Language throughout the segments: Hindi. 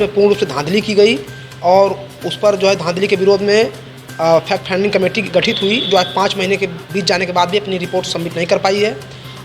पूर्ण रूप से धांधली की गई और उस पर जो है धांधली के विरोध में फैक्ट फाइंडिंग कमेटी गठित हुई, जो आज 5 महीने के बीत जाने के बाद भी अपनी रिपोर्ट सबमिट नहीं कर पाई है।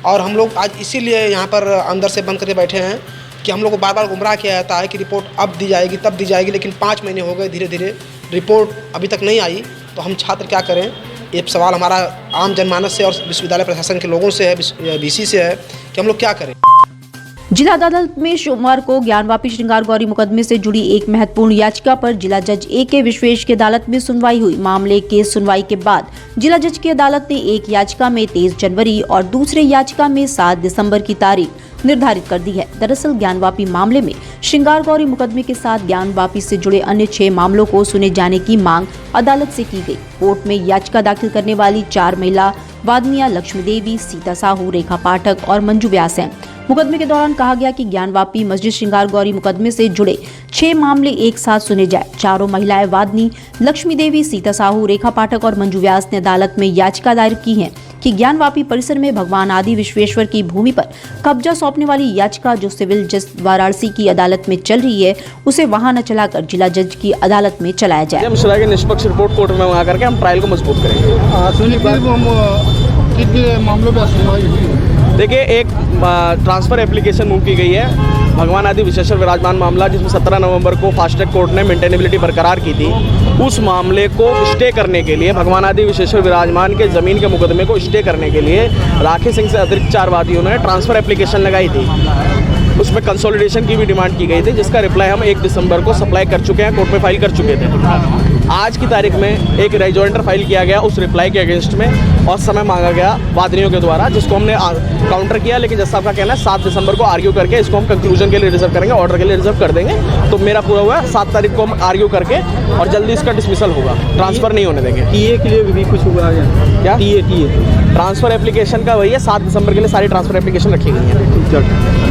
और हम लोग आज इसीलिए यहाँ पर अंदर से बंद करके बैठे हैं कि हम लोग को बार बार गुमराह किया जाता है कि रिपोर्ट अब दी जाएगी, तब दी जाएगी, लेकिन 5 महीने हो गए, धीरे धीरे रिपोर्ट अभी तक नहीं आई। तो हम छात्र क्या करें? ये सवाल हमारा आम जनमानस से और विश्वविद्यालय प्रशासन के लोगों से है, वीसी से है कि हम लोग क्या करें। जिला अदालत में सोमवार को ज्ञानवापी श्रृंगार गौरी मुकदमे से जुड़ी एक महत्वपूर्ण याचिका पर जिला जज ए.के. विश्वेश की अदालत में सुनवाई हुई। मामले के सुनवाई के बाद जिला जज की अदालत ने एक याचिका में 23 जनवरी और दूसरे याचिका में 7 दिसंबर की तारीख निर्धारित कर दी है। दरअसल ज्ञानवापी मामले में श्रृंगार गौरी मुकदमे के साथ ज्ञानवापी से जुड़े अन्य 6 मामलों को सुने जाने की मांग अदालत से की गई। कोर्ट में याचिका दाखिल करने वाली 4 महिला वादनियां लक्ष्मी देवी, सीता साहू, रेखा पाठक और मंजू व्यास हैं। मुकदमे के दौरान कहा गया कि ज्ञानवापी मस्जिद श्रृंगार गौरी मुकदमे से जुड़े 6 मामले एक साथ सुने जाए। चारों महिलाएं वादनी लक्ष्मी देवी, सीता साहू, रेखा पाठक और मंजू व्यास ने अदालत में याचिका दायर की है कि ज्ञानवापी परिसर में भगवान आदि विश्वेश्वर की भूमि पर कब्जा सौंपने वाली याचिका जो सिविल जज वाराणसी की अदालत में चल रही है, उसे वहां न चलाकर जिला जज की अदालत में चलाया जाए। हम सुना कि निष्पक्ष रिपोर्ट कोर्ट में मंगा करके हम ट्रायल को मजबूत करेंगे। मामलों पर सुनवाई हुई। देखिए, एक ट्रांसफ़र एप्लीकेशन मूव की गई है भगवान आदि विशेषर विराजमान मामला, जिसमें 17 नवंबर को फास्ट ट्रैक कोर्ट ने मेंटेनेबिलिटी बरकरार की थी। उस मामले को स्टे करने के लिए, भगवान आदि विशेषर विराजमान के ज़मीन के मुकदमे को स्टे करने के लिए राखी सिंह से अतिरिक्त 4 वादियों ने ट्रांसफ़र एप्लीकेशन लगाई थी। उसमें कंसोलिडेशन की भी डिमांड की गई थी, जिसका रिप्लाई हम 1 दिसंबर को सप्लाई कर चुके हैं, कोर्ट में फाइल कर चुके थे। आज की तारीख में एक रिजॉइंडर फाइल किया गया उस रिप्लाई के अगेंस्ट में, और समय मांगा गया वादियों के द्वारा, जिसको हमने काउंटर किया। लेकिन जज साहब का कहना है 7 दिसंबर को आर्ग्यू करके इसको हम कंक्लूजन के लिए रिजर्व करेंगे, ऑर्डर के लिए रिजर्व कर देंगे। तो मेरा पूरा हुआ है 7 तारीख को हम आर्ग्यू करके और जल्दी इसका डिसमिसल होगा, ट्रांसफ़र नहीं होने देंगे। टीए के लिए भी कुछ हुआ है क्या? टीए ट्रांसफ़र एप्लीकेशन का वही है, 7 दिसंबर के लिए सारी ट्रांसफ़र एप्लीकेशन रखी गई है।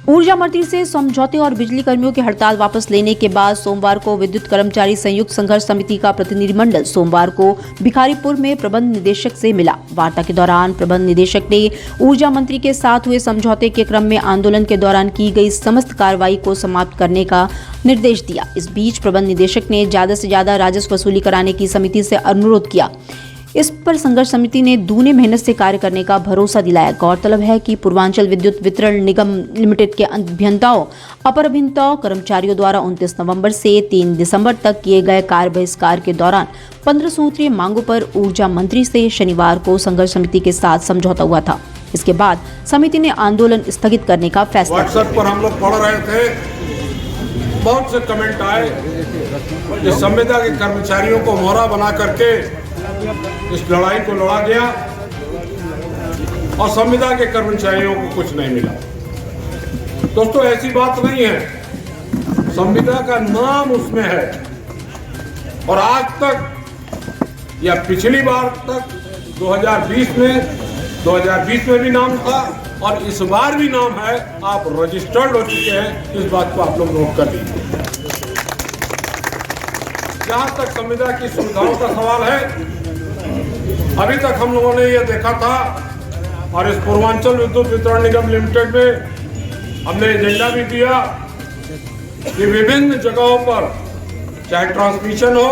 ऊर्जा मंत्री से समझौते और बिजली कर्मियों की हड़ताल वापस लेने के बाद सोमवार को विद्युत कर्मचारी संयुक्त संघर्ष समिति का प्रतिनिधिमंडल सोमवार को भिखारीपुर में प्रबंध निदेशक से मिला। वार्ता के दौरान प्रबंध निदेशक ने ऊर्जा मंत्री के साथ हुए समझौते के क्रम में आंदोलन के दौरान की गई समस्त कार्रवाई को समाप्त करने का निर्देश दिया। इस बीच प्रबंध निदेशक ने ज्यादा से ज्यादा राजस्व वसूली कराने की समिति से अनुरोध किया। इस पर संघर्ष समिति ने दूने मेहनत से कार्य करने का भरोसा दिलाया। गौरतलब है कि पूर्वांचल विद्युत वितरण निगम लिमिटेड के अभियंताओं, अपर अभियंताओं, कर्मचारियों द्वारा 29 नवंबर से 3 दिसंबर तक किए गए कार्य बहिष्कार के दौरान 15 सूत्रीय मांगों पर ऊर्जा मंत्री से शनिवार को संघर्ष समिति के साथ समझौता हुआ था। इसके बाद समिति ने आंदोलन स्थगित करने का फैसला किया। व्हाट्सएप पर हम लोग पढ़ रहे थे, बहुत से कमेंट आए कि संविदा के कर्मचारियों को मोहरा बना करके इस लड़ाई को लड़ा गया और संविदा के कर्मचारियों को कुछ नहीं मिला। दोस्तों, ऐसी बात नहीं है। संविदा का नाम उसमें है और आज तक या पिछली बार तक 2020 में भी नाम था और इस बार भी नाम है। आप रजिस्टर्ड हो चुके हैं, इस बात को आप लोग नोट कर लीजिए। जहां तक संविदा की सुविधाओं का सवाल है, अभी तक हम लोगों ने यह देखा था और इस पूर्वांचल विद्युत वितरण निगम लिमिटेड में हमने एजेंडा भी दिया कि विभिन्न जगहों पर चाहे ट्रांसमिशन हो।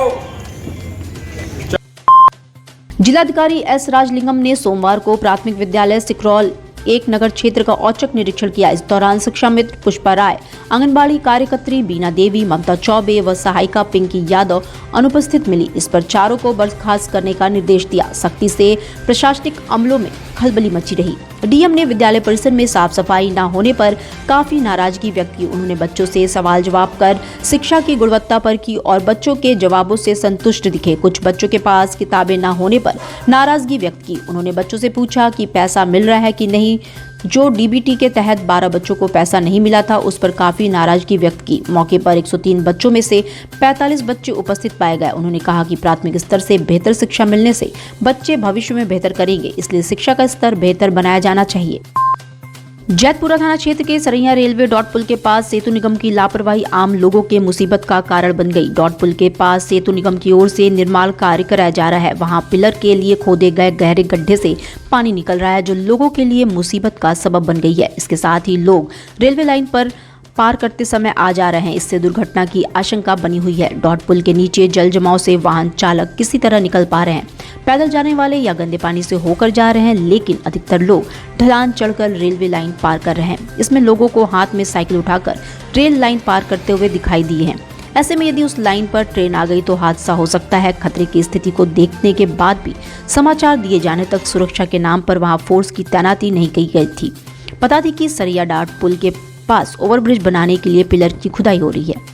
जिलाधिकारी एस राजलिंगम ने सोमवार को प्राथमिक विद्यालय सिकरौल 1 नगर क्षेत्र का औचक निरीक्षण किया। इस दौरान शिक्षा मित्र पुष्पा राय, आंगनबाड़ी कार्यकर्त्री बीना देवी, ममता चौबे व सहायिका पिंकी यादव अनुपस्थित मिली। इस पर चारों को बर्खास्त करने का निर्देश दिया। सख्ती से प्रशासनिक अमलों में खलबली मची रही। डीएम ने विद्यालय परिसर में साफ सफाई न होने पर काफी नाराजगी व्यक्त की। उन्होंने बच्चों से सवाल जवाब कर शिक्षा की गुणवत्ता पर की और बच्चों के जवाबों से संतुष्ट दिखे। कुछ बच्चों के पास किताबें न होने पर नाराजगी व्यक्त की। उन्होंने बच्चों से पूछा कि पैसा मिल रहा है कि नहीं। जो डीबीटी के तहत 12 बच्चों को पैसा नहीं मिला था, उस पर काफी नाराजगी व्यक्त की। मौके पर 103 बच्चों में से 45 बच्चे उपस्थित पाए गए। उन्होंने कहा कि प्राथमिक स्तर से बेहतर शिक्षा मिलने से बच्चे भविष्य में बेहतर करेंगे, इसलिए शिक्षा का स्तर बेहतर बनाया जाना चाहिए। जैतपुरा थाना क्षेत्र के सरैया रेलवे डॉट पुल के पास सेतु निगम की लापरवाही आम लोगों के मुसीबत का कारण बन गई। डॉट पुल के पास सेतु निगम की ओर से निर्माण कार्य कराया जा रहा है। वहां पिलर के लिए खोदे गए गहरे गड्ढे से पानी निकल रहा है, जो लोगों के लिए मुसीबत का सबब बन गई है। इसके साथ ही लोग रेलवे लाइन पर पार करते समय आ जा रहे हैं। इससे दुर्घटना की आशंका बनी हुई है। डॉट पुल के नीचे जल जमाव से वाहन चालक किसी तरह निकल पा रहे हैं। पैदल जाने वाले या गंदे पानी से होकर जा रहे हैं, लेकिन अधिकतर लोग ढलान चढ़कर रेलवे लाइन पार कर रहे हैं। इसमें लोगों को हाथ में साइकिल उठाकर रेल लाइन पार करते हुए दिखाई दिए हैं। ऐसे में यदि उस लाइन पर ट्रेन आ गई तो हादसा हो सकता है। खतरे की स्थिति को देखने के बाद भी समाचार दिए जाने तक सुरक्षा के नाम पर वहां फोर्स की तैनाती नहीं की गई थी। बता दें कि सरैया डाट पुल के पास ओवरब्रिज बनाने के लिए पिलर की खुदाई हो रही है।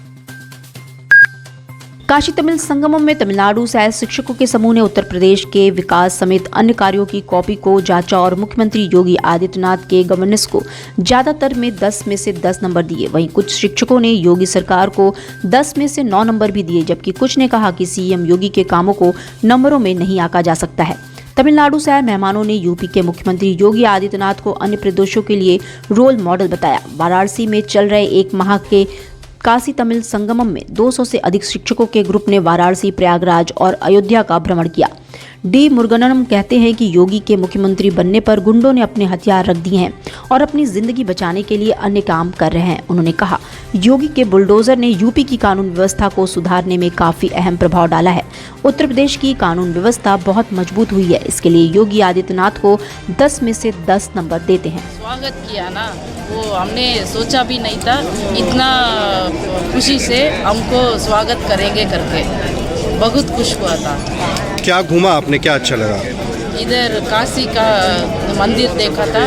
काशी तमिल संगमम में तमिलनाडु से आए शिक्षकों के समूह ने उत्तर प्रदेश के विकास समेत अन्य कार्यों की कॉपी को जांचा और मुख्यमंत्री योगी आदित्यनाथ के गवर्नेंस को ज्यादातर में 10 में से 10 नंबर दिए। वहीं कुछ शिक्षकों ने योगी सरकार को 10 में से 9 नंबर भी दिए, जबकि कुछ ने कहा कि सीएम योगी के कामों को नंबरों में नहीं आंका जा सकता है। तमिलनाडु से आए मेहमानों ने यूपी के मुख्यमंत्री योगी आदित्यनाथ को अन्य प्रदेशों के लिए रोल मॉडल बताया। वाराणसी में चल रहे 1 माह के काशी तमिल संगमम में 200 से अधिक शिक्षकों के ग्रुप ने वाराणसी, प्रयागराज और अयोध्या का भ्रमण किया। डी मुरुगनम कहते हैं कि योगी के मुख्यमंत्री बनने पर गुंडों ने अपने हथियार रख दिए हैं और अपनी जिंदगी बचाने के लिए अन्य काम कर रहे हैं। उन्होंने कहा, योगी के बुलडोजर ने यूपी की कानून व्यवस्था को सुधारने में काफी अहम प्रभाव डाला है। उत्तर प्रदेश की कानून व्यवस्था बहुत मजबूत हुई है। इसके लिए योगी आदित्यनाथ को 10 में से 10 नंबर देते हैं। स्वागत किया ना, वो हमने सोचा भी नहीं था इतना खुशी से हमको स्वागत करेंगे करके, बहुत खुश हुआ था। क्या घूमा आपने, क्या अच्छा लगा? इधर काशी का मंदिर देखा था,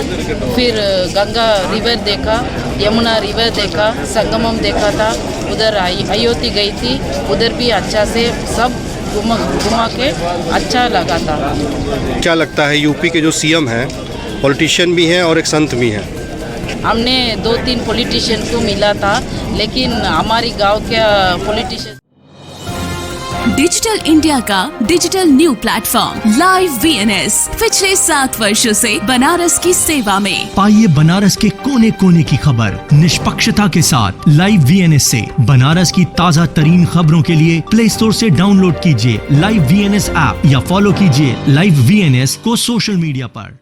फिर गंगा रिवर देखा, यमुना रिवर देखा, संगमम देखा था। उधर अयोध्या गई थी, उधर भी अच्छा से सब घुमा के अच्छा लगा था। क्या लगता है यूपी के जो सीएम हैं पॉलिटिशियन भी हैं और एक संत भी हैं? हमने 2-3 पॉलिटिशियन को मिला था, लेकिन हमारी गांव के पॉलिटिशियन डिजिटल इंडिया का digital new platform live VNS पिछले 7 वर्षों से बनारस की सेवा में। पाइए बनारस के कोने कोने की खबर निष्पक्षता के साथ। लाइव वीएनएस से बनारस की ताज़ा तरीन खबरों के लिए प्ले स्टोर से डाउनलोड कीजिए लाइव वीएनएस ऐप या फॉलो कीजिए लाइव वीएनएस को सोशल मीडिया पर।